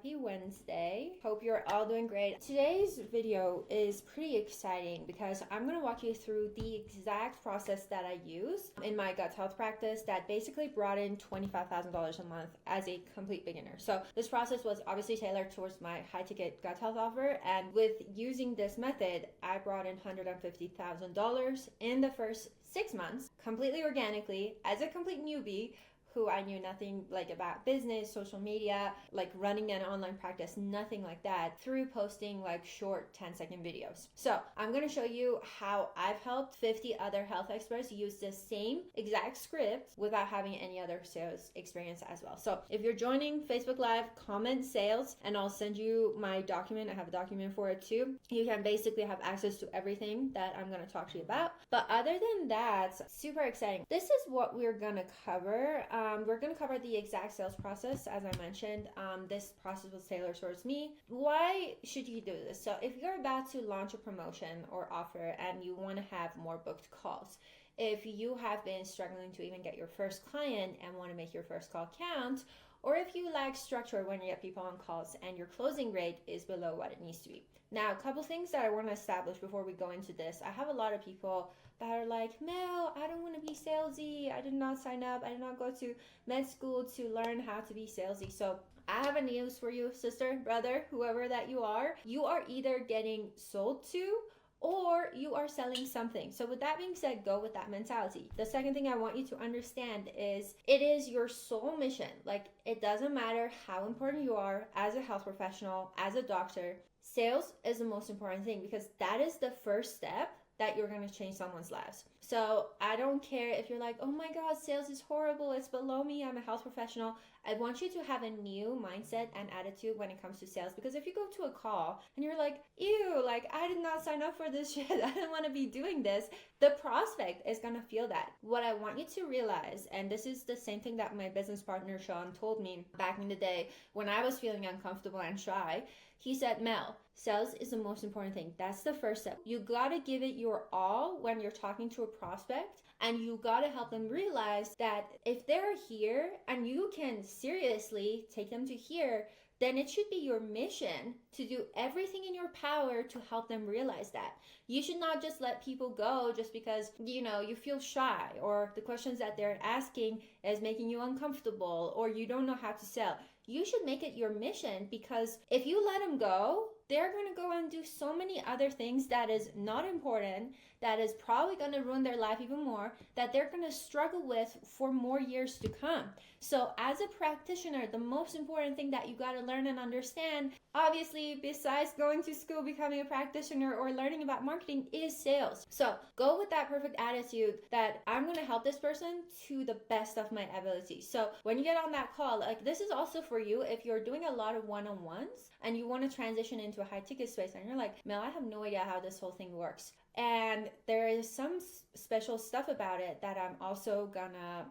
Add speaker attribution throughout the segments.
Speaker 1: Happy Wednesday. Hope you're all doing great. Today's video is pretty exciting because I'm going to walk you through the exact process that I use in my gut health practice that basically brought in $25,000 a month as a complete beginner. So this process was obviously tailored towards my high ticket gut health offer, and with using this method, I brought in $150,000 in the first 6 months completely organically as a complete newbie who I knew nothing like about business, social media, like running an online practice, nothing like that, through posting like short 10-second videos. So I'm going to show you how I've helped 50 other health experts use the same exact script without having any other sales experience as well. So if you're joining Facebook Live, comment sales and I'll send you my document. I have a document for it too. You can basically have access to everything that I'm going to talk to you about. But other than that, super exciting. This is what we're going to cover. We're going to cover the exact sales process. As I mentioned, this process was tailored towards me. Why should you do this? So if you're about to launch a promotion or offer and you want to have more booked calls, if you have been struggling to even get your first client and want to make your first call count, or if you lack structure when you get people on calls and your closing rate is below what it needs to be. Now, a couple things that I want to establish before we go into this. I have a lot of people that are like, Mel, I don't want to be salesy. I did not sign up. I did not go to med school to learn how to be salesy. So I have a news for you, sister, brother, whoever that you are. You are either getting sold to or you are selling something. So with that being said, go with that mentality. The second thing I want you to understand is it is your sole mission. Like, it doesn't matter how important you are as a health professional, as a doctor, sales is the most important thing because that is the first step that you're going to change someone's lives. So I don't care if you're like, oh my God, sales is horrible. It's below me. I'm a health professional. I want you to have a new mindset and attitude when it comes to sales, because if you go to a call and you're like, ew, like I did not sign up for this shit. I don't want to be doing this. The prospect is going to feel that. What I want you to realize, and this is the same thing that my business partner Sean told me back in the day when I was feeling uncomfortable and shy. He said, Mel, sales is the most important thing. That's the first step. You got to give it your all when you're talking to a prospect, and you got to help them realize that if they're here and you can seriously take them to here, then it should be your mission to do everything in your power to help them realize that. You should not just let people go just because, you feel shy or the questions that they're asking is making you uncomfortable or you don't know how to sell. You should make it your mission, because if you let them go, they're going to go and do so many other things that is not important, that is probably going to ruin their life even more, that they're going to struggle with for more years to come. So as a practitioner, the most important thing that you got to learn and understand, obviously, besides going to school, becoming a practitioner, or learning about marketing, is sales. So go with that perfect attitude that I'm going to help this person to the best of my ability. So when you get on that call, like, this is also for you if you're doing a lot of one-on-ones and you want to transition into a high ticket space and you're like, Mel, I have no idea how this whole thing works. And there is some special stuff about it that I'm also gonna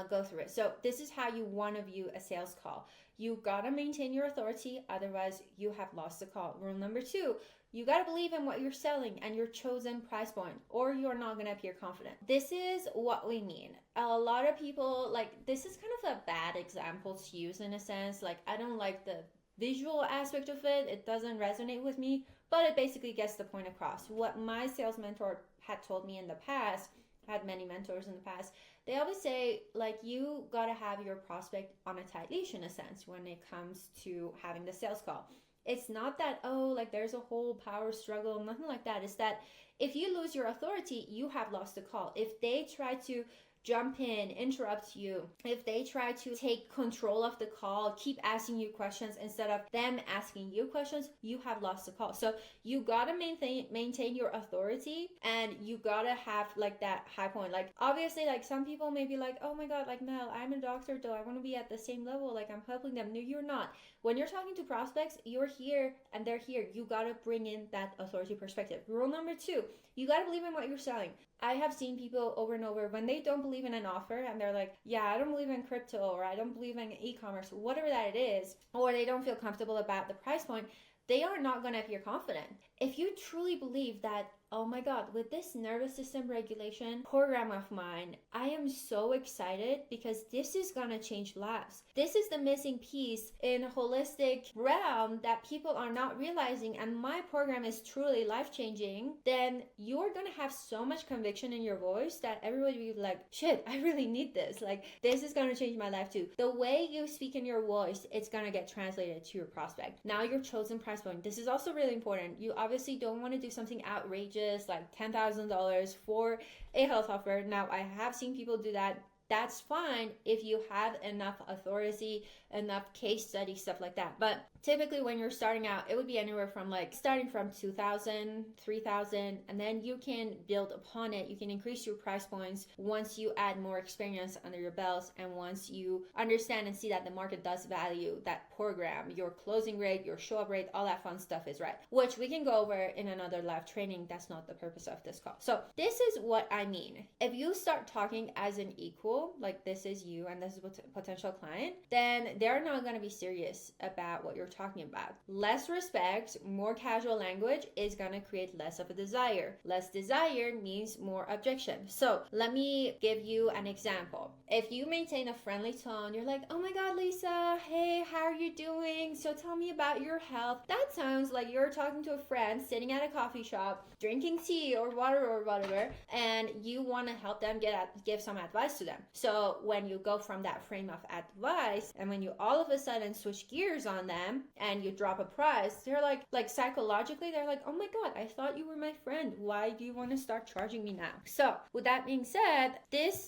Speaker 1: go through it. So this is how you want to view a sales call. You gotta maintain your authority, otherwise you have lost the call. Rule number 2, you gotta believe in what you're selling and your chosen price point, or you're not gonna appear confident. This is what we mean. A lot of people, like, this is kind of a bad example to use in a sense. Like, I don't like the visual aspect of it. It doesn't resonate with me, but it basically gets the point across. What my sales mentor had told me in the past, I had many mentors in the past, they always say, like, you gotta have your prospect on a tight leash in a sense when it comes to having the sales call. It's not that, oh, like there's a whole power struggle, nothing like that. It's that if you lose your authority, you have lost the call. If they try to jump in, interrupt you, if they try to take control of the call, keep asking you questions instead of them asking you questions, you have lost the call. So you gotta maintain your authority, and you gotta have like that high point. Like, obviously, like, some people may be like, oh my God, like, Mel, I'm a doctor though, I want to be at the same level, like I'm helping them. No, you're not. When you're talking to prospects, you're here and they're here. You gotta bring in that authority perspective. Rule number 2, you gotta believe in what you're selling. I have seen people over and over when they don't believe in an offer and they're like, yeah, I don't believe in crypto, or I don't believe in e-commerce, whatever that it is, or they don't feel comfortable about the price point, they are not going to appear confident. If you truly believe that, oh my God, with this nervous system regulation program of mine, I am so excited because this is going to change lives. This is the missing piece in holistic realm that people are not realizing, and my program is truly life-changing, then you're going to have so much conviction in your voice that everybody will be like, shit, I really need this. Like, this is going to change my life too. The way you speak in your voice, it's going to get translated to your prospect. Now, your chosen price point. This is also really important. You obviously don't want to do something outrageous like $10,000 for a health offer. Now, I have seen people do that. That's fine if you have enough authority, enough case study, stuff like that. But typically when you're starting out, it would be anywhere from like starting from 2,000, 3,000, and then you can build upon it. You can increase your price points once you add more experience under your belts, and once you understand and see that the market does value that program, your closing rate, your show up rate, all that fun stuff is right, which we can go over in another live training. That's not the purpose of this call. So this is what I mean. If you start talking as an equal, like this is you and this is a potential client, then they're not going to be serious about what you're talking about. Less respect, more casual language is going to create less of a desire. Less desire means more objection. So let me give you an example. If you maintain a friendly tone, you're like, oh my God, Lisa, hey, how are you doing? So tell me about your health. That sounds like you're talking to a friend sitting at a coffee shop, drinking tea or water or whatever, and you want to help them give some advice to them. So when you go from that frame of advice, and when you all of a sudden switch gears on them and you drop a price, they're like psychologically, they're like, oh my God, I thought you were my friend. Why do you want to start charging me now? So with that being said,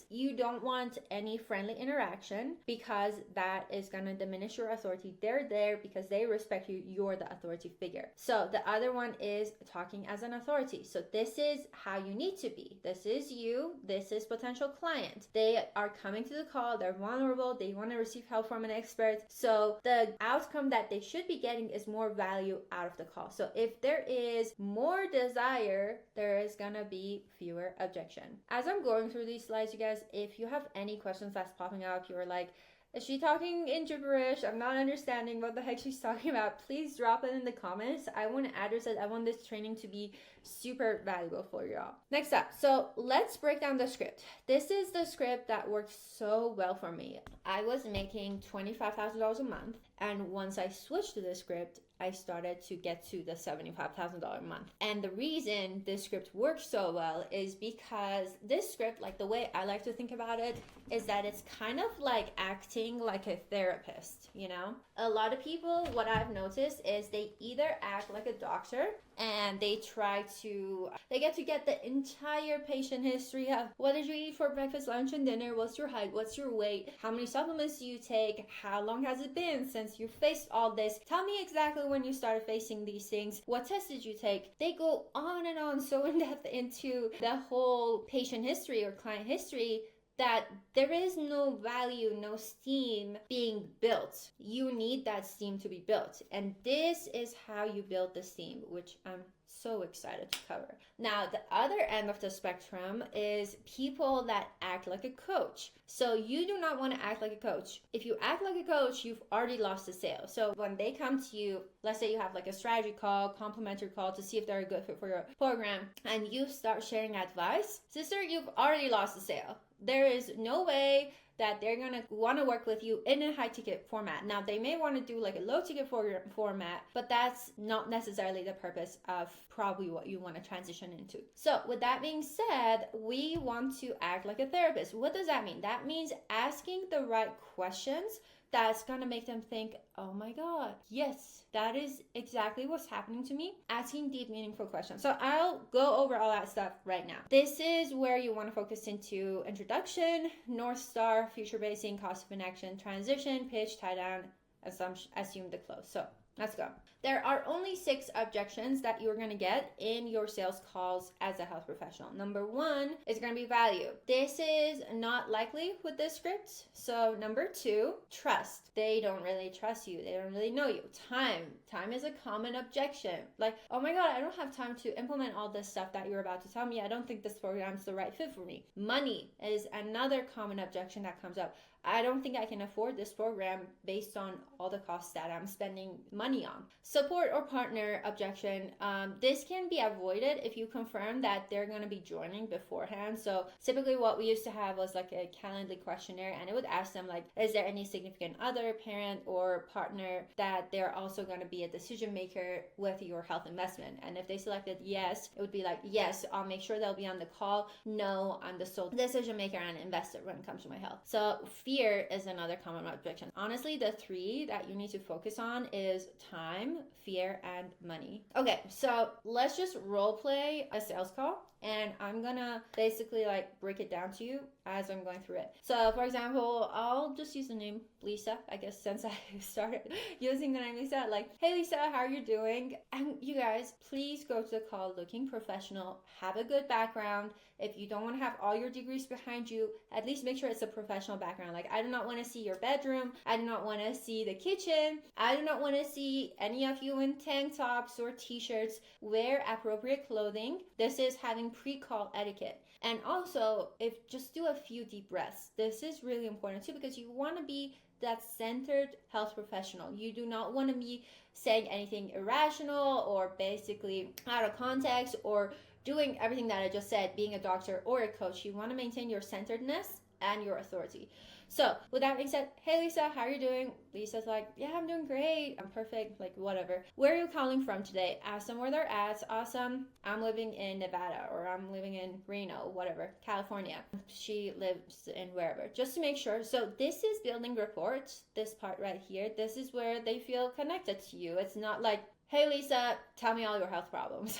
Speaker 1: you don't want any friendly interaction, because that is going to diminish your authority. They're there because they respect you. You're the authority figure. So the other one is talking as an authority. So this is how you need to be. This is you. This is potential client. They are coming to the call. They're vulnerable. They want to receive help from an expert. So the outcome that they should be getting is more value out of the call. So if there is more desire, there is going to be fewer objection. As I'm going through these slides, you guys, if you have any questions that's popping up, you're like, is she talking in gibberish? I'm not understanding what the heck she's talking about. Please drop it in the comments. I want to address it. I want this training to be super valuable for y'all. Next up, so let's break down the script. This is the script that worked so well for me. I was making $25,000 a month, and once I switched to the script, I started to get to the $75,000 a month. And the reason this script works so well is because this script, like the way I like to think about it, is that it's kind of like acting like a therapist, you know? A lot of people, what I've noticed is they either act like a doctor and they get the entire patient history of what did you eat for breakfast, lunch, and dinner, what's your height, what's your weight, how many supplements do you take, how long has it been since you faced all this, tell me exactly when you started facing these things, what tests did you take. They go on and on so in depth into the whole patient history or client history that there is no value, no steam being built. You need that steam to be built. And this is how you build the steam, which I'm so excited to cover. Now, the other end of the spectrum is people that act like a coach. So you do not want to act like a coach. If you act like a coach, you've already lost the sale. So when they come to you, let's say you have like a strategy call, complimentary call to see if they're a good fit for your program, and you start sharing advice, sister, you've already lost the sale. There is no way that they're going to want to work with you in a high ticket format. Now, they may want to do like a low ticket format, but that's not necessarily the purpose of probably what you want to transition into. So with that being said, we want to act like a therapist. What does that mean? That means asking the right questions that's going to make them think, oh my God, yes, that is exactly what's happening to me. Asking deep, meaningful questions. So I'll go over all that stuff right now. This is where you want to focus into introduction, North Star, future basing, cost of inaction, transition, pitch, tie down, assume the close. So let's go. There are only 6 objections that you're going to get in your sales calls as a health professional. Number 1 is going to be value. This is not likely with this script. So number 2, trust. They don't really trust you. They don't really know you. Time is a common objection. Like, oh my God, I don't have time to implement all this stuff that you're about to tell me. I don't think this program is the right fit for me. Money is another common objection that comes up. I don't think I can afford this program based on all the costs that I'm spending money on. Support or partner objection. This can be avoided if you confirm that they're going to be joining beforehand. So typically what we used to have was like a Calendly questionnaire, and it would ask them like, is there any significant other, parent, or partner that they're also going to be a decision maker with your health investment? And if they selected yes, it would be like, yes, I'll make sure they'll be on the call. No, I'm the sole decision maker and investor when it comes to my health. So fear is another common objection. Honestly, the three that you need to focus on is time, fear, and money. Okay, so let's just role play a sales call, and I'm gonna basically like break it down to you as I'm going through it. So for example, I'll just use the name Lisa, I guess, since I started using the name Lisa. Like, hey Lisa, how are you doing? And you guys, please go to the call looking professional, have a good background. If you don't want to have all your degrees behind you, at least make sure it's a professional background. Like, I do not want to see your bedroom. I do not want to see the kitchen. I do not want to see any of you in tank tops or t-shirts. Wear appropriate clothing. This is having pre-call etiquette. And also, just do a few deep breaths. This is really important too, because you want to be that centered health professional. You do not want to be saying anything irrational or basically out of context or doing everything that I just said, being a doctor or a coach. You want to maintain your centeredness and your authority. So with that being said, hey Lisa, how are you doing? Lisa's like, yeah, I'm doing great. I'm perfect, like whatever. Where are you calling from today? Ask them where they're at. Awesome. I'm living in Nevada, or I'm living in Reno, whatever, California. She lives in wherever, just to make sure. So this is building rapport, this part right here. This is where they feel connected to you. It's not like, hey Lisa, tell me all your health problems.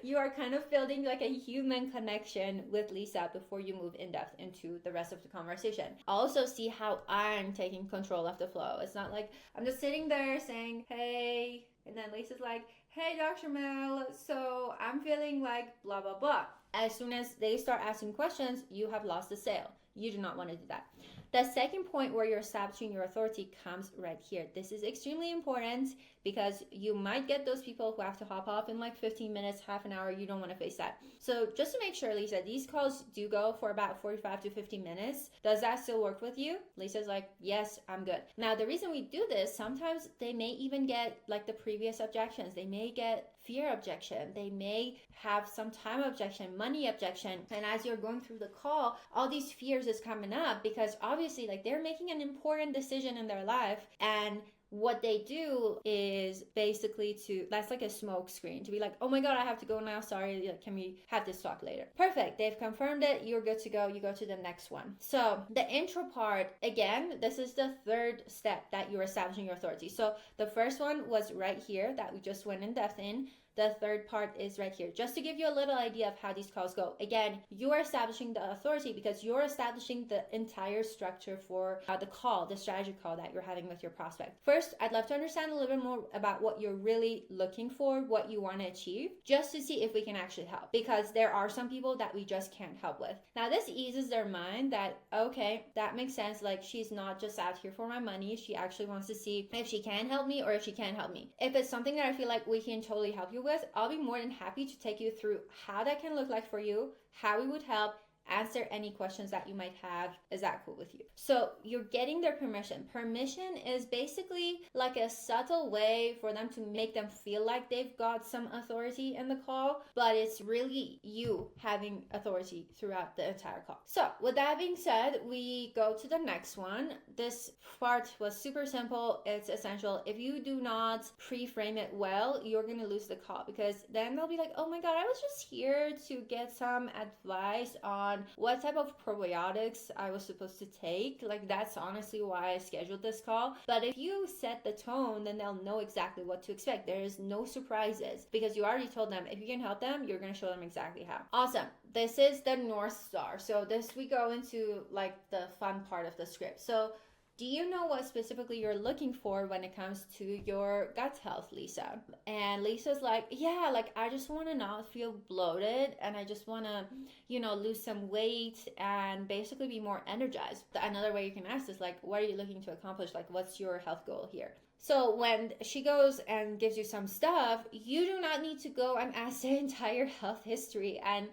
Speaker 1: You are kind of building like a human connection with Lisa before you move in depth into the rest of the conversation. Also see how I'm taking control of the flow. It's not like I'm just sitting there saying, hey, and then Lisa's like, hey Dr. Mel, so I'm feeling like blah, blah, blah. As soon as they start asking questions, you have lost the sale. You do not want to do that. The second point where you're establishing your authority comes right here. This is extremely important because you might get those people who have to hop off in like 15 minutes, half an hour. You don't want to face that. So just to make sure, Lisa, these calls do go for about 45 to 50 minutes. Does that still work with you? Lisa's like, yes, I'm good. Now, the reason we do this, sometimes they may even get like the previous objections. They may get fear objection. They may have some time objection, money objection. And as you're going through the call, all these fears is coming up because obviously like they're making an important decision in their life, and what they do is basically that's like a smoke screen to be like, oh my God, I have to go now. Sorry, can we have this talk later? Perfect. They've confirmed it. You're good to go. You go to the next one. So the intro part, again, this is the third step that you're establishing your authority. So the first one was right here that we just went in depth in. The third part is right here, just to give you a little idea of how these calls go. Again, you are establishing the authority because you're establishing the entire structure for the call, the strategy call that you're having with your prospect. First, I'd love to understand a little bit more about what you're really looking for, what you want to achieve, just to see if we can actually help, because there are some people that we just can't help with. Now, this eases their mind that, okay, that makes sense. Like, she's not just out here for my money. She actually wants to see if she can help me or if she can't help me. If it's something that I feel like we can totally help you with, I'll be more than happy to take you through how that can look like for you, how we would help, answer any questions that you might have. Is that cool with you? So you're getting their permission. Permission is basically like a subtle way for them to make them feel like they've got some authority in the call, but it's really you having authority throughout the entire call. So with that being said, we go to the next one. This part was super simple. It's essential. If you do not pre-frame it well, you're going to lose the call, because then they'll be like, oh my God, I was just here to get some advice on what type of probiotics I was supposed to take. Like, that's honestly why I scheduled this call. But if you set the tone, then they'll know exactly what to expect. There is no surprises because you already told them if you can help them, you're going to show them exactly how. Awesome. This is the North Star. So this, we go into like the fun part of the script. So do you know what specifically you're looking for when it comes to your gut health, Lisa? And Lisa's like, yeah, like I just want to not feel bloated, and I just want to, lose some weight and basically be more energized. Another way you can ask is like, what are you looking to accomplish? Like, what's your health goal here? So when she goes and gives you some stuff, you do not need to go and ask their entire health history. And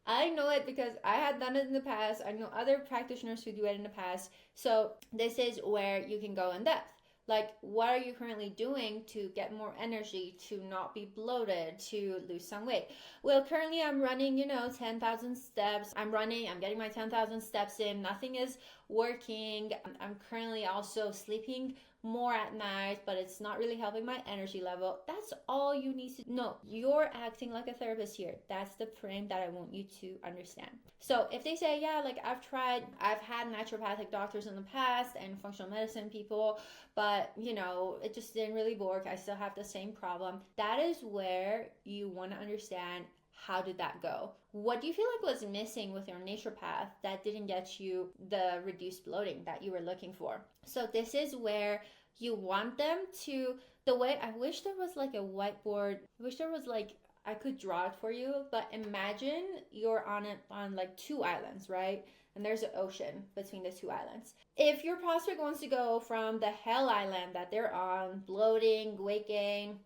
Speaker 1: I know it because I had done it in the past. I know other practitioners who do it in the past. So this is where you can go in depth. Like, what are you currently doing to get more energy, to not be bloated, to lose some weight? Well, currently I'm running, 10,000 steps. I'm getting my 10,000 steps in. Nothing is working. I'm currently also sleeping more at night, but it's not really helping my energy level. That's all you need to know. You're acting like a therapist here. That's the frame that I want you to understand. So if they say, yeah, like I've had naturopathic doctors in the past and functional medicine people, but it just didn't really work. I still have the same problem. That is where you want to understand, how did that go? What do you feel like was missing with your naturopath that didn't get you the reduced bloating that you were looking for? So this is where you want them to, I wish there was like a whiteboard. I wish there was like, I could draw it for you, but imagine you're on like two islands, right? And there's an ocean between the two islands. If your prospect wants to go from the hell island that they're on, bloating, weight gain,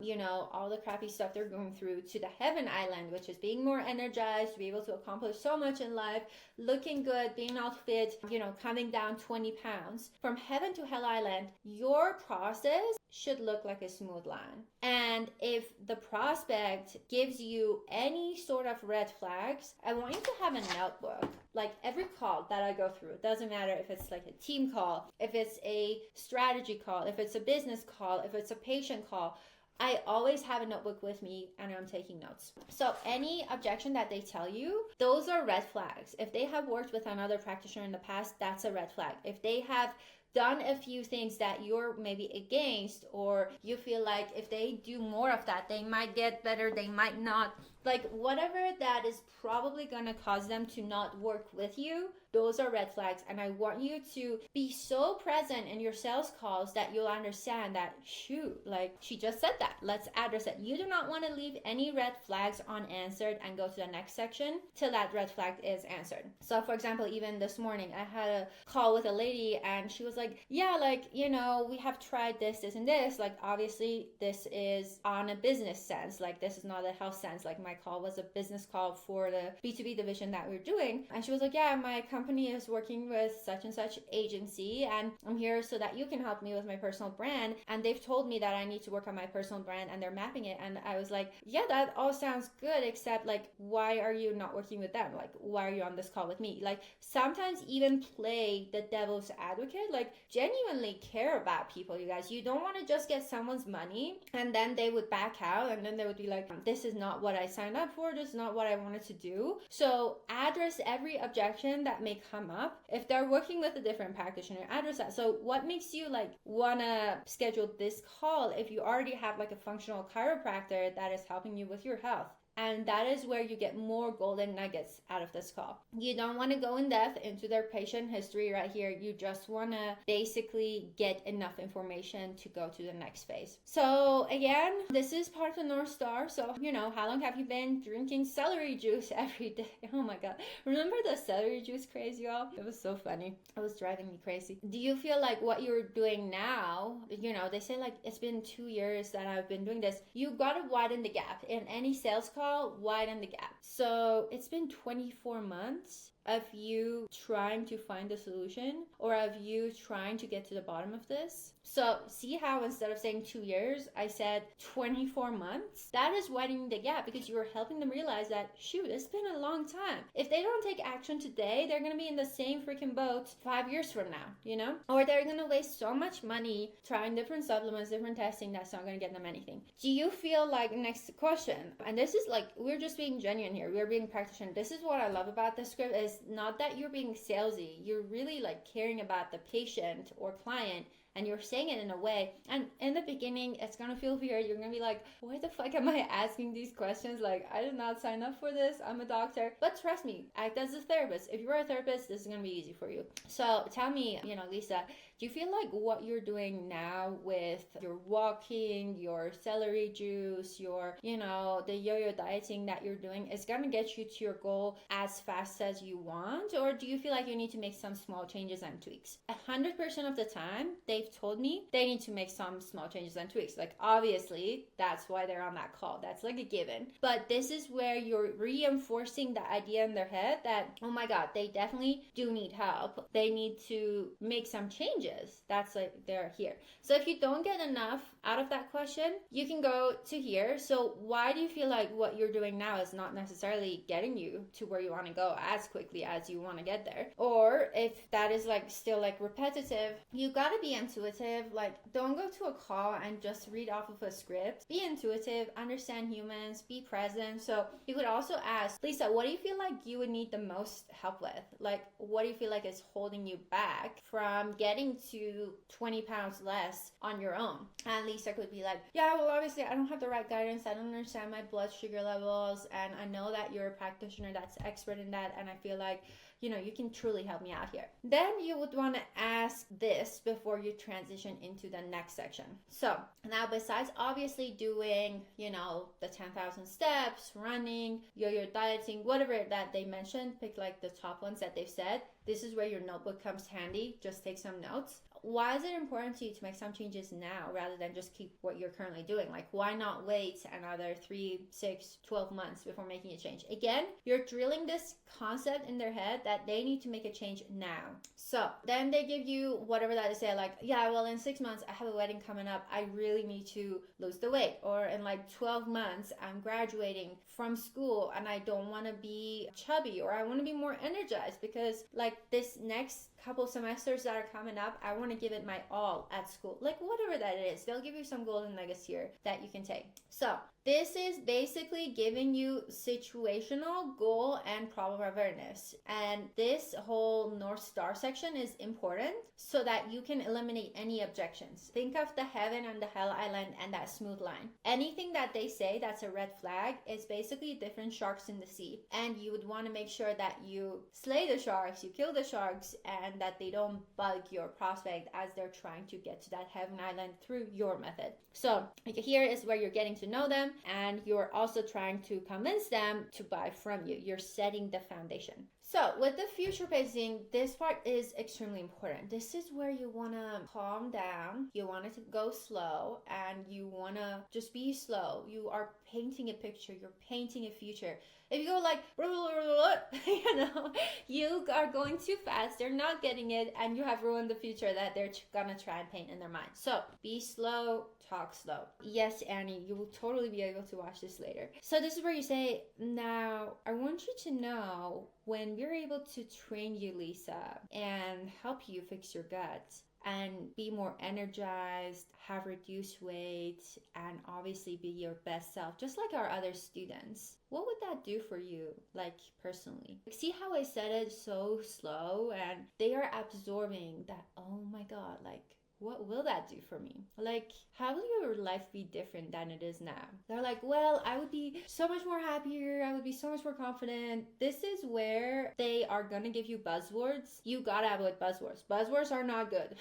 Speaker 1: all the crappy stuff they're going through, to the heaven island, which is being more energized, to be able to accomplish so much in life, looking good, being all fit, coming down 20 pounds. From heaven to hell island, your process should look like a smooth line. And if the prospect gives you any sort of red flags, I want you to have a notebook. Like every call that I go through, it doesn't matter if it's like a team call, if it's a strategy call, if it's a business call, if it's a patient call, I always have a notebook with me and I'm taking notes. So any objection that they tell you, those are red flags. If they have worked with another practitioner in the past, that's a red flag. If they have done a few things that you're maybe against, or you feel like if they do more of that, they might get better, they might not, like whatever that is probably going to cause them to not work with you, those are red flags. And I want you to be so present in your sales calls that you'll understand that, shoot, like she just said that, let's address it. You do not want to leave any red flags unanswered and go to the next section till that red flag is answered. So for example, even this morning I had a call with a lady and she was like, yeah, like, we have tried this and this, like obviously this is on a business sense, like this is not a health sense. Like my call was a business call for the B2B division that we're doing. And she was like, yeah, my company is working with such and such agency and I'm here so that you can help me with my personal brand, and they've told me that I need to work on my personal brand and they're mapping it. And I was like, yeah, that all sounds good, except like, why are you not working with them? Like, why are you on this call with me? Like sometimes even play the devil's advocate, like genuinely care about people, you guys. You don't want to just get someone's money and then they would back out and then they would be like, this is not what I signed up for, this is not what I wanted to do. So address every objection that may come up. If they're working with a different practitioner, address that. So what makes you like wanna schedule this call if you already have like a functional chiropractor that is helping you with your health? And that is where you get more golden nuggets out of this call. You don't want to go in depth into their patient history right here. You just want to basically get enough information to go to the next phase. So again, this is part of the North Star. So, how long have you been drinking celery juice every day? Oh my God. Remember the celery juice craze, y'all? It was so funny. It was driving me crazy. Do you feel like what you're doing now, they say like it's been 2 years that I've been doing this. You got to widen the gap. In any sales call, widen the gap. So it's been 24 months of you trying to find a solution, or of you trying to get to the bottom of this. So see how instead of saying 2 years, I said 24 months? That is widening the gap because you are helping them realize that, shoot, it's been a long time. If they don't take action today, they're going to be in the same freaking boat 5 years from now, Or they're going to waste so much money trying different supplements, different testing, that's not going to get them anything. Do you feel like, next question, and this is like, we're just being genuine here. We're being practitioner. This is what I love about this script, is not that you're being salesy. You're really like caring about the patient or client, and you're saying it in a way, and in the beginning it's gonna feel weird. You're gonna be like, why the fuck am I asking these questions? Like, I did not sign up for this. I'm a doctor. But trust me, act as a therapist. If you're a therapist, this is gonna be easy for you. So tell me, Lisa, Do you feel like what you're doing now with your walking, your celery juice, your, the yo-yo dieting that you're doing is going to get you to your goal as fast as you want? Or do you feel like you need to make some small changes and tweaks? 100% of the time, they've told me they need to make some small changes and tweaks. Like, obviously, that's why they're on that call. That's like a given. But this is where you're reinforcing the idea in their head that, oh my God, they definitely do need help. They need to make some changes. That's like they're here. So if you don't get enough out of that question, you can go to here. So why do you feel like what you're doing now is not necessarily getting you to where you want to go as quickly as you want to get there? Or if that is like still like repetitive, you got to be intuitive. Like, don't go to a call and just read off of a script. Be intuitive, understand humans, be present. So you could also ask, Lisa, what do you feel like you would need the most help with? Like, what do you feel like is holding you back from getting to 20 pounds less on your own? And Lisa could be like, yeah, well, obviously I don't have the right guidance. I don't understand my blood sugar levels. And I know that you're a practitioner that's expert in that. And I feel like, you can truly help me out here. Then you would want to ask this before you transition into the next section. So now, besides obviously doing, the 10,000 steps, running, yo-yo dieting, whatever that they mentioned, pick like the top ones that they've said. This is where your notebook comes handy. Just take some notes. Why is it important to you to make some changes now rather than just keep what you're currently doing? Like, why not wait another 3, 6, 12 months before making a change? Again, you're drilling this concept in their head that they need to make a change now. So then they give you whatever that they say, like, yeah, well, in 6 months, I have a wedding coming up. I really need to lose the weight. Or in like 12 months, I'm graduating from school and I don't want to be chubby, or I want to be more energized because like this next couple semesters that are coming up, I want to give it my all at school. Like, whatever that is, they'll give you some golden nuggets here that you can take. So this is basically giving you situational, goal, and problem awareness. And this whole North Star section is important so that you can eliminate any objections. Think of the heaven and the hell island and that smooth line. Anything that they say that's a red flag is basically different sharks in the sea. And you would want to make sure that you slay the sharks, you kill the sharks, and that they don't bug your prospect as they're trying to get to that heaven island through your method. So here is where you're getting to know them, and you're also trying to convince them to buy from you. You're setting the foundation. So with the future pacing, this part is extremely important. This is where you want to calm down. You want it to go slow, and you want to just be slow. You are painting a picture. You're painting a future. If you go like, you are going too fast. They're not getting it, and you have ruined the future that they're gonna try and paint in their mind. So be slow, talk slow. Yes, Annie, you will totally be able to watch this later. So this is where you say, now I want you to know when we're able to train you, Lisa, and help you fix your gut and be more energized, have reduced weight, and obviously be your best self, just like our other students. What would that do for you, like personally? See how I said it so slow, and they are absorbing that, oh my God, like, what will that do for me? Like, how will your life be different than it is now? They're like, well, I would be so much more happier. I would be so much more confident. This is where they are going to give you buzzwords. You got to avoid buzzwords. Buzzwords are not good.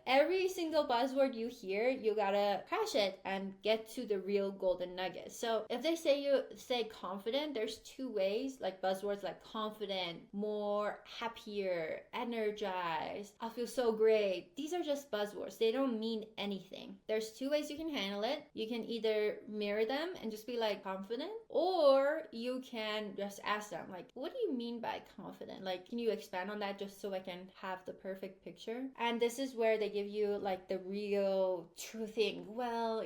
Speaker 1: Every single buzzword you hear, you got to crash it and get to the real golden nugget. So if they say confident, there's two ways, like buzzwords like confident, more, happier, energized, I feel so great. These are just buzzwords. They don't mean anything. There's two ways you can handle it. You can either mirror them and just be like confident, or you can just ask them like, what do you mean by confident? Like, can you expand on that just so I can have the perfect picture? And this is where they give you like the real true thing. Well,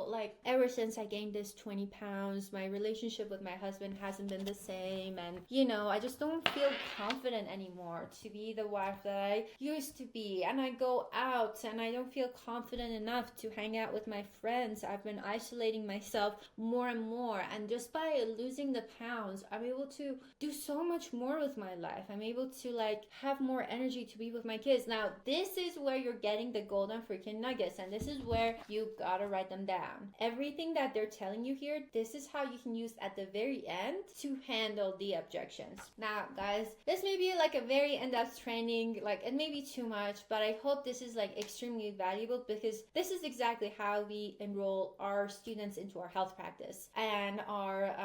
Speaker 1: like ever since I gained this 20 pounds, my relationship with my husband hasn't been the same. And, I just don't feel confident anymore to be the wife that I used to be. And I go out and I don't feel confident enough to hang out with my friends. I've been isolating myself more and more, and just by losing the pounds, I'm able to do so much more with my life. I'm able to like have more energy to be with my kids. Now, this is where you're getting the golden freaking nuggets, and this is where you gotta write them down. Every everything that they're telling you here, this is how you can use at the very end to handle the objections. Now, guys, this may be like a very in-depth training, like it may be too much, but I hope this is like extremely valuable, because this is exactly how we enroll our students into our health practice, and our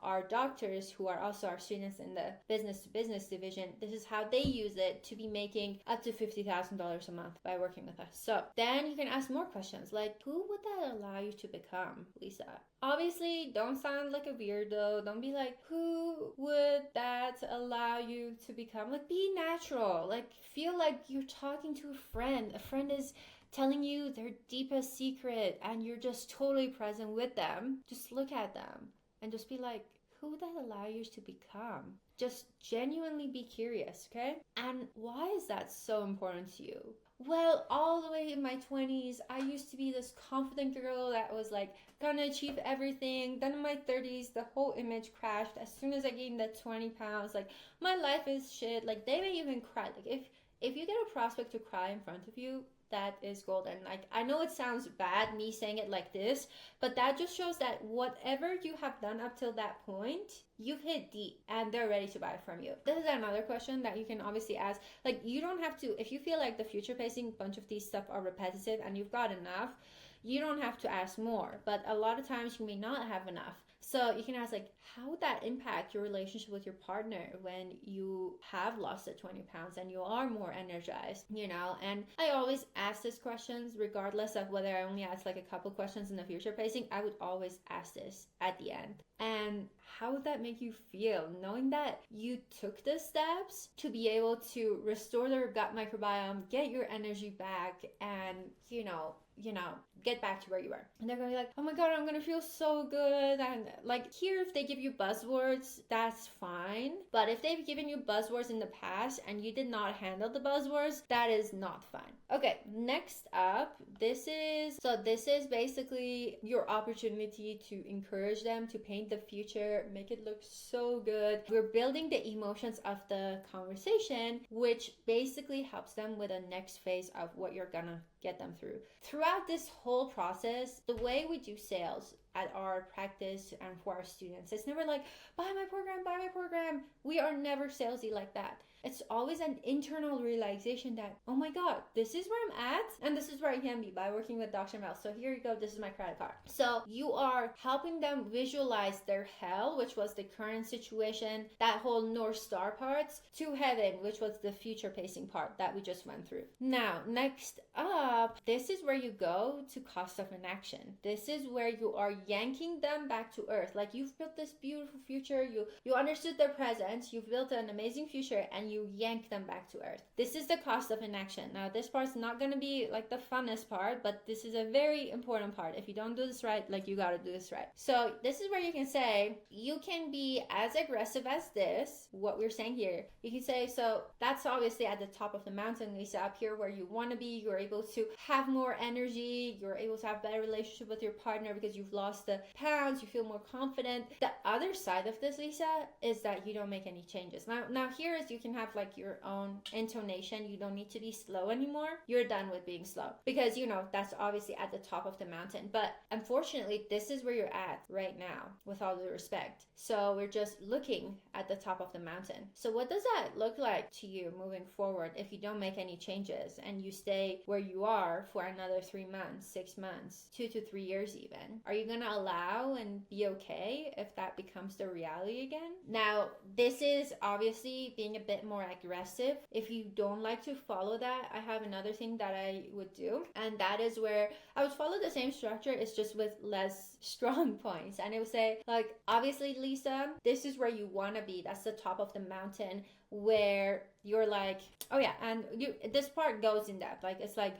Speaker 1: our doctors who are also our students in the business to business division. This is how they use it to be making up to $50,000 a month by working with us. So then you can ask more questions like, who would that allow you to become, Lisa? Obviously, don't sound like a weirdo. Don't be like, who would that allow you to become? Like, be natural. Like, feel like you're talking to a friend. A friend is telling you their deepest secret and you're just totally present with them. Just look at them and just be like, who would that allow you to become? Just genuinely be curious, okay? And why is that so important to you? Well, all the way in my 20s, I used to be this confident girl that was like gonna achieve everything. Then in my 30s, the whole image crashed. As soon as I gained that 20 pounds, like, my life is shit. Like, they may even cry. Like, if you get a prospect to cry in front of you, that is golden. Like, I know it sounds bad me saying it like this, but that just shows that whatever you have done up till that point, you've hit deep and they're ready to buy from you. This is another question that you can obviously ask. Like, you don't have to, if you feel like the future pacing bunch of these stuff are repetitive and you've got enough, you don't have to ask more. But a lot of times you may not have enough. So you can ask, like, how would that impact your relationship with your partner when you have lost the 20 pounds and you are more energized, And I always ask these questions regardless of whether I only ask like a couple questions in the future pacing. I would always ask this at the end. And how would that make you feel, knowing that you took the steps to be able to restore their gut microbiome, get your energy back, and, get back to where you were? And they're going to be like, oh my God, I'm going to feel so good. And like, here, if they give you buzzwords, that's fine. But if they've given you buzzwords in the past and you did not handle the buzzwords, that is not fine. Okay, next up, this is basically your opportunity to encourage them to paint the future, make it look so good. We're building the emotions of the conversation, which basically helps them with the next phase of what you're gonna get them through. Throughout this whole process, the way we do sales at our practice and for our students, it's never like, buy my program. We are never salesy like that. It's always an internal realization that, oh my God, this is where I'm at and this is where I can be by working with Dr. Mel. So here you go, this is my credit card. So you are helping them visualize their hell, which was the current situation, that whole North Star parts, to heaven, which was the future pacing part that we just went through. Now, next up, this is where you go to cost of inaction. This is where you are yanking them back to earth. Like, you've built this beautiful future, you understood their present, you've built an amazing future, and you yank them back to earth. This is the cost of inaction. Now, this part's not going to be like the funnest part, but this is a very important part. If you don't do this right, like, you got to do this right. So this is where you can say, you can be as aggressive as this, what we're saying here. You can say, so that's obviously at the top of the mountain, Lisa, up here where you want to be. You're able to have more energy. You're able to have better relationship with your partner because you've lost the pounds. You feel more confident. The other side of this, Lisa, is that you don't make any changes. Now here is, you can have like your own intonation. You don't need to be slow anymore. You're done with being slow because that's obviously at the top of the mountain. But unfortunately, this is where you're at right now, with all due respect. So we're just looking at the top of the mountain. So what does that look like to you moving forward if you don't make any changes and you stay where you are for another 3 months, 6 months, 2 to 3 years even? Are you gonna allow and be okay if that becomes the reality again? Now, this is obviously being a bit more aggressive. If you don't like to follow that, I have another thing that I would do, and that is where I would follow the same structure. It's just with less strong points, and it would say, like, obviously, Lisa, this is where you want to be. That's the top of the mountain, where you're like, oh yeah, and this part goes in depth. Like, it's like,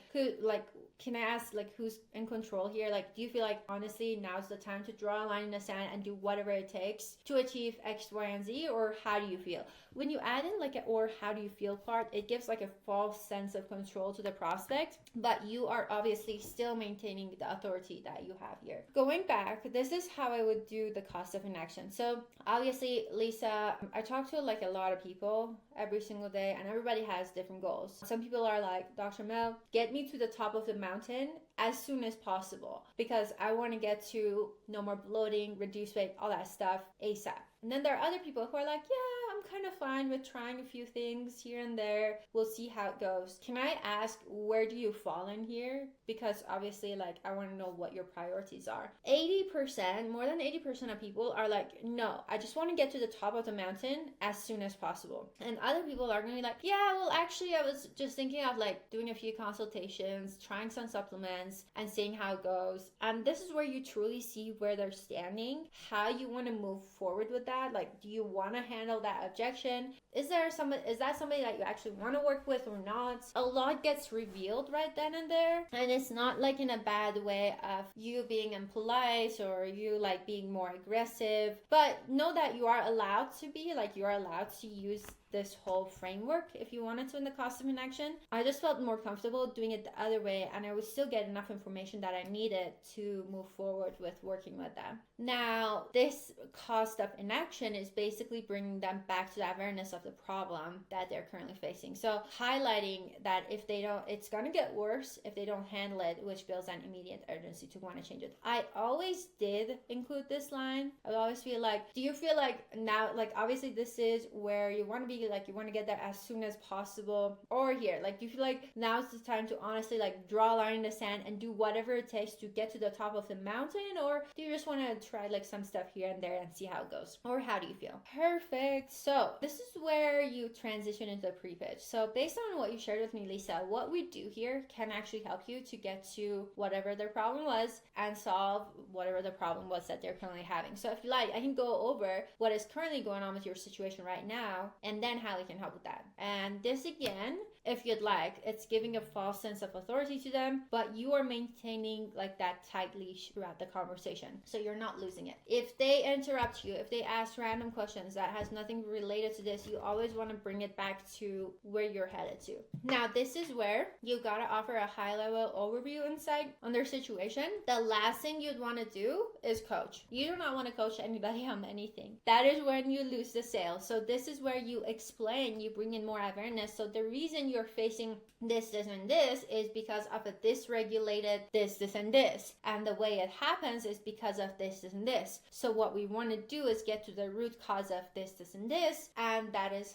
Speaker 1: can I ask, like, who's in control here? Like, do you feel like, honestly, now's the time to draw a line in the sand and do whatever it takes to achieve X, Y, and Z? Or how do you feel? When you add in like a or how do you feel part, it gives like a false sense of control to the prospect, but you are obviously still maintaining the authority that you have here. Going back, this is how I would do the cost of inaction. So obviously, Lisa, I talk to like a lot of people every single day, and everybody has different goals. Some people are like, Dr. Mel, get me to the top of the mountain as soon as possible because I want to get to no more bloating, reduce weight, all that stuff ASAP. And then there are other people who are like, yeah, I'm kind of fine with trying a few things here and there. We'll see how it goes. Can I ask, where do you fall in here? Because obviously, like, I want to know what your priorities are. 80%, more than 80% of people are like, no, I just want to get to the top of the mountain as soon as possible. And other people are going to be like, yeah, well, actually, I was just thinking of like doing a few consultations, trying some supplements, and seeing how it goes. And this is where you truly see where they're standing, how you want to move forward with that. Like, do you want to handle that objection? Is that somebody that you actually want to work with or not? A lot gets revealed right then and there, and it's not like in a bad way of you being impolite or you like being more aggressive, but know that you are allowed to be like, you are allowed to use this whole framework if you wanted to in the cost of inaction. I just felt more comfortable doing it the other way, and I would still get enough information that I needed to move forward with working with them. Now, this cost of inaction is basically bringing them back to the awareness of the problem that they're currently facing. So highlighting that if they don't, it's going to get worse if they don't handle it, which builds an immediate urgency to want to change it. I always did include this line. I would always feel like, do you feel like now, like obviously this is where you want to be, like you want to get there as soon as possible, or here, like do you feel like now's the time to honestly like draw a line in the sand and do whatever it takes to get to the top of the mountain, or do you just want to try like some stuff here and there and see how it goes? Or how do you feel? Perfect. So this is where you transition into the pre-pitch. So based on what you shared with me, Lisa, what we do here can actually help you to get to whatever their problem was and solve whatever the problem was that they're currently having. So if you like, I can go over what is currently going on with your situation right now, and then how we can help with that. And this again, if you'd like, it's giving a false sense of authority to them, but you are maintaining like that tight leash throughout the conversation, so you're not losing it. If they interrupt you, if they ask random questions that has nothing related to this, you always want to bring it back to where you're headed to. Now, this is where you gotta offer a high-level overview insight on their situation. The last thing you'd want to do is coach. You do not want to coach anybody on anything. That is when you lose the sale. So this is where you explain, you bring in more awareness. So the reason you're facing this, and this is because of a dysregulated this, and this. And the way it happens is because of this, and this. So what we want to do is get to the root cause of this, and this. And that is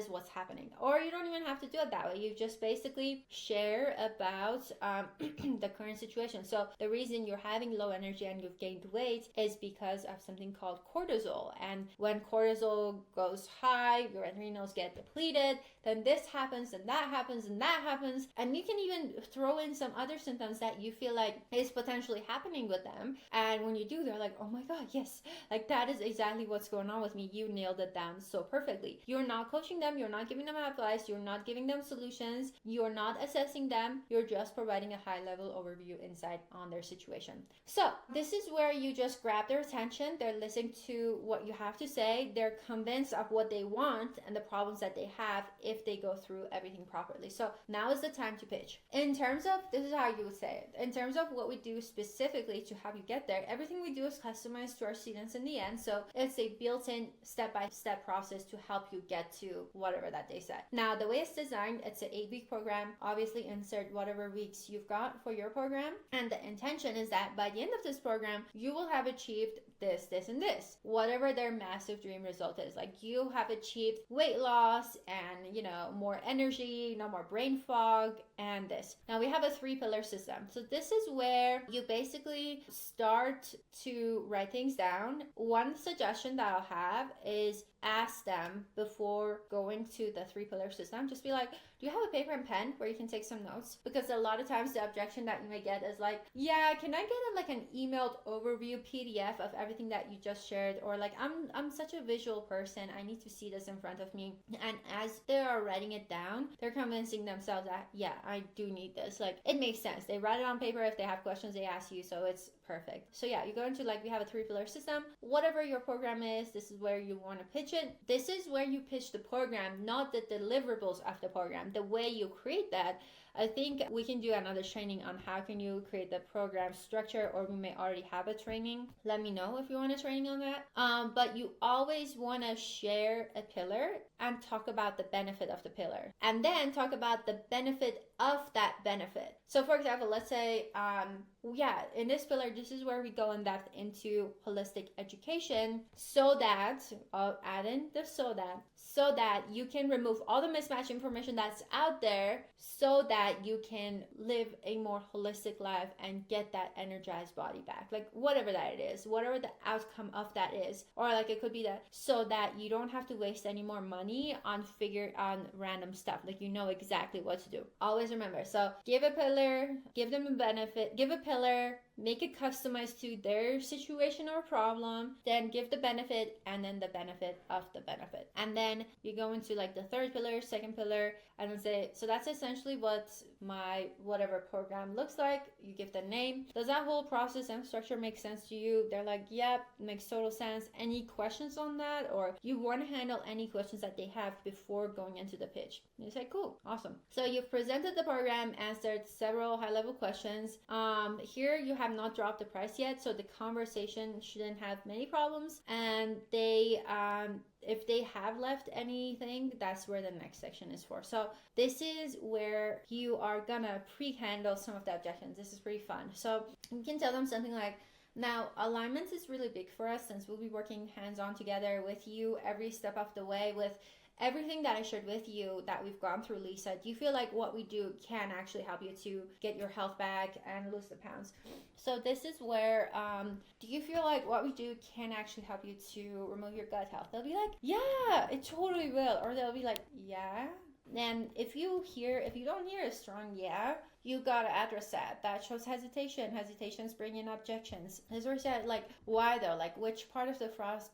Speaker 1: what's happening. Or you don't even have to do it that way. You just basically share about the current situation. So the reason you're having low energy and you've gained weight is because of something called cortisol. And when cortisol goes high, your adrenals get depleted, then this happens and that happens and that happens. And you can even throw in some other symptoms that you feel like is potentially happening with them. And when you do, they're like, oh my God, yes, like that is exactly what's going on with me. You nailed it down so perfectly. You're not coaching them. You're not giving them advice. You're not giving them solutions. You're not assessing them. You're just providing a high level overview insight on their situation. So this is where you just grab their attention. They're listening to what you have to say. They're convinced of what they want and the problems that they have if they go through everything properly. So now is the time to pitch. In terms of, this is how you would say it, in terms of what we do specifically to help you get there, everything we do is customized to our students in the end. So it's a built-in step-by-step process to help you get to whatever that they said. Now, the way it's designed, it's an 8-week program. Obviously, insert whatever weeks you've got for your program. And the intention is that by the end of this program, you will have achieved this, and this. Whatever their massive dream result is. Like you have achieved weight loss and, more energy, no more brain fog, and this. Now we have a 3-pillar system. So this is where you basically start to write things down. One suggestion that I'll have is ask them before going to the 3-pillar system. Just be like, do you have a paper and pen where you can take some notes? Because a lot of times the objection that you may get is like, yeah, can I get an emailed overview PDF of everything that you just shared? Or like, I'm such a visual person. I need to see this in front of me. And as they are writing it down, they're convincing themselves that, yeah, I do need this. Like, it makes sense. They write it on paper. If they have questions, they ask you. So it's perfect. So yeah, you go into we have a 3-pillar system. Whatever your program is, this is where you want to pitch it. This is where you pitch the program, not the deliverables of the program. The way you create that I think we can do another training on how can you create the program structure, or we may already have a training. Let me know if you want a training on that. But you always want to share a pillar and talk about the benefit of the pillar, and then talk about the benefit of that benefit. So for example, let's say, in this pillar, this is where we go in depth into holistic education, so that, I'll add in the so that you can remove all the mismatched information that's out there, so that you can live a more holistic life and get that energized body back. Like whatever that it is, whatever the outcome of that is. Or like it could be that so that you don't have to waste any more money on random stuff. Like you know exactly what to do. Always remember. So give a pillar, give them a benefit, give a pillar, make it customized to their situation or problem, then give the benefit, and then the benefit of the benefit. And then you go into like the third pillar, second pillar, and then say, so that's essentially what my whatever program looks like. You give the name. Does that whole process and structure make sense to you? They're like, yep, makes total sense. Any questions on that? Or you want to handle any questions that they have before going into the pitch. And you say, cool, awesome. So you've presented the program, answered several high-level questions. Here you have not dropped the price yet, so the conversation shouldn't have many problems. And they if they have left anything, that's where the next section is for. So this is where you are gonna pre-handle some of the objections. This is pretty fun. So you can tell them something like, now, alignment is really big for us, since we'll be working hands-on together with you every step of the way. With everything that I shared with you that we've gone through, Lisa, do you feel like what we do can actually help you to get your health back and lose the pounds? So this is where, do you feel like what we do can actually help you to remove your gut health? They'll be like, yeah, it totally will. Or they'll be like, yeah. And if you don't hear a strong yeah, you gotta address that. That shows hesitation. Hesitation's bringing objections. As we said, like, why though? Like, which part of the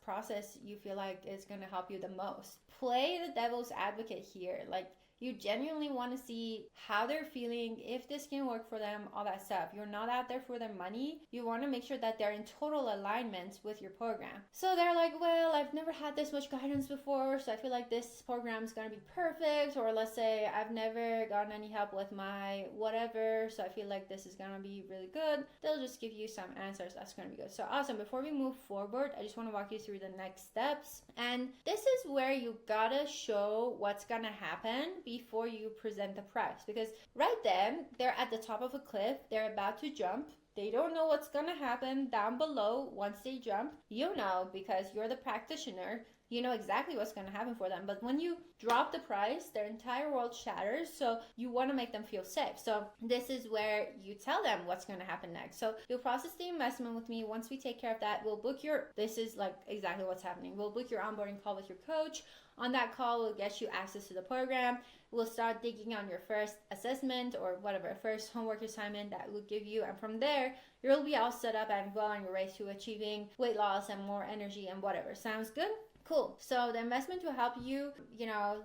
Speaker 1: process you feel like is gonna help you the most? Play the devil's advocate here. Like, you genuinely want to see how they're feeling, if this can work for them, all that stuff. You're not out there for their money. You want to make sure that they're in total alignment with your program. So they're like, well, I've never had this much guidance before, so I feel like this program is going to be perfect. Or let's say I've never gotten any help with my whatever, so I feel like this is going to be really good. They'll just give you some answers. That's going to be good. So awesome. Before we move forward, I just want to walk you through the next steps. And this is where you gotta show what's going to happen before you present the price, because right then they're at the top of a cliff, they're about to jump, they don't know what's gonna happen down below once they jump. You know, because you're the practitioner, you know exactly what's going to happen for them. But when you drop the price, their entire world shatters. So you want to make them feel safe. So this is where you tell them what's going to happen next. So you'll process the investment with me. Once we take care of that, we'll book this is like exactly what's happening. We'll book your onboarding call with your coach. On that call, we'll get you access to the program. We'll start digging on your first assessment or whatever, first homework assignment that we'll give you. And from there, you'll be all set up and well on your way to achieving weight loss and more energy and whatever. Sounds good? Cool. So the investment will help you,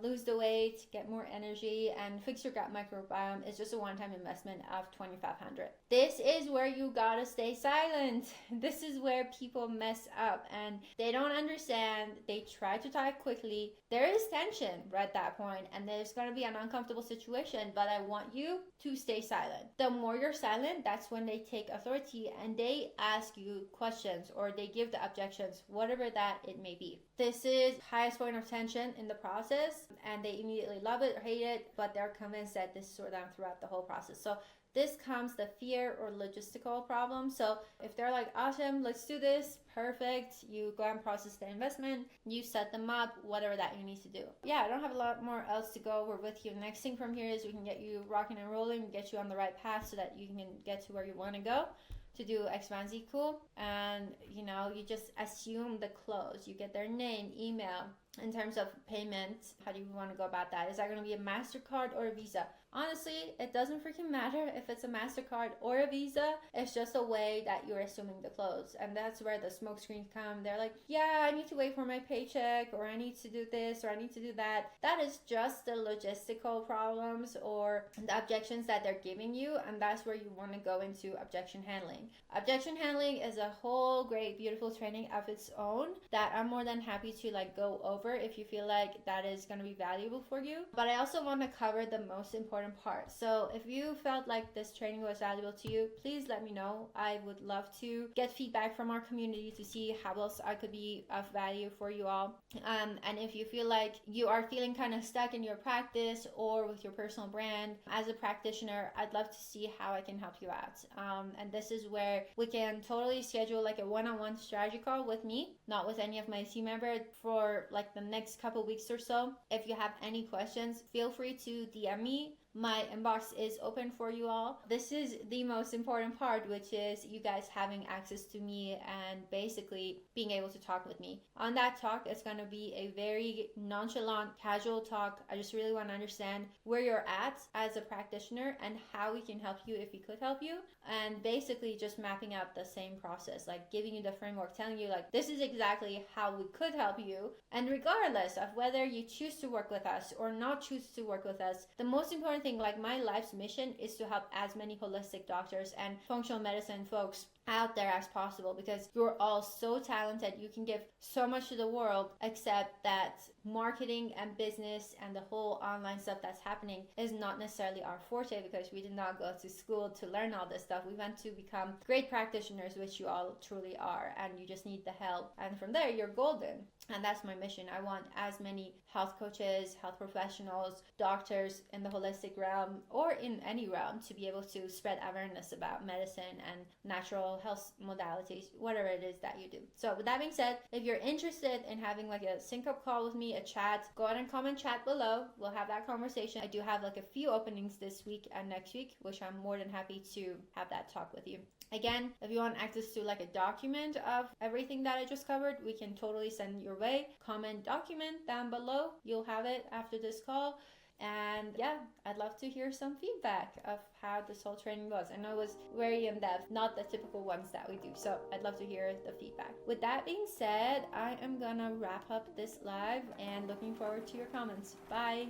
Speaker 1: lose the weight, get more energy, and fix your gut microbiome. It's just a one-time investment of $2,500. This is where you gotta stay silent. This is where people mess up and they don't understand. They try to talk quickly. There is tension right at that point, and there's gonna be an uncomfortable situation, but I want you to stay silent. The more you're silent, that's when they take authority and they ask you questions or they give the objections, whatever that it may be. This is highest point of tension in the process, and they immediately love it or hate it, but they're convinced that this is for them throughout the whole process. So this comes the fear or logistical problem. So if they're like, awesome, let's do this, perfect, you go and process the investment, you set them up, whatever that you need to do. Yeah, I don't have a lot more else to go over with you. Next thing from here is we can get you rocking and rolling, get you on the right path so that you can get to where you want to go to do X, Y, and Z cool. And you just assume the close. You get their name, email. In terms of payment, how do you want to go about that? Is that going to be a MasterCard or a Visa? Honestly, it doesn't freaking matter if it's a MasterCard or a Visa. It's just a way that you're assuming the close. And that's where the smoke screens come. They're like, yeah, I need to wait for my paycheck, or I need to do this, or I need to do that. That is just the logistical problems or the objections that they're giving you. And that's where you want to go into objection handling. Objection handling is a whole great, beautiful training of its own that I'm more than happy to go over over if you feel like that is going to be valuable for you. But I also want to cover the most important part. So if you felt like this training was valuable to you, please let me know. I would love to get feedback from our community to see how else I could be of value for you all. And if you feel like you are feeling kind of stuck in your practice or with your personal brand as a practitioner, I'd love to see how I can help you out. And this is where we can totally schedule like a one-on-one strategy call with me, not with any of my team members, for like the next couple weeks or so. If you have any questions, feel free to DM me. My inbox is open for you all. This is the most important part, which is you guys having access to me and basically being able to talk with me. On that talk, it's going to be a very nonchalant, casual talk. I just really want to understand where you're at as a practitioner and how we can help you if we could help you. And basically just mapping out the same process, like giving you the framework, telling you like this is exactly how we could help you. And regardless of whether you choose to work with us or not choose to work with us, the most important thing, like my life's mission is to help as many holistic doctors and functional medicine folks out there as possible, because you're all so talented. You can give so much to the world, except that marketing and business and the whole online stuff that's happening is not necessarily our forte, because we did not go to school to learn all this stuff. We went to become great practitioners, which you all truly are, and you just need the help. And from there, you're golden. And that's my mission. I want as many health coaches, health professionals, doctors in the holistic realm or in any realm to be able to spread awareness about medicine and natural health modalities, whatever it is that you do. So with that being said, if you're interested in having like a sync up call with me, a chat, go ahead and comment chat below. We'll have that conversation. I do have like a few openings this week and next week, which I'm more than happy to have that talk with you. Again, if you want access to like a document of everything that I just covered, we can totally send your way. Comment document down below. You'll have it after this call. And yeah, I'd love to hear some feedback of how this whole training was. I know it was very in-depth, not the typical ones that we do. So I'd love to hear the feedback. With that being said, I am gonna wrap up this live and looking forward to your comments. Bye.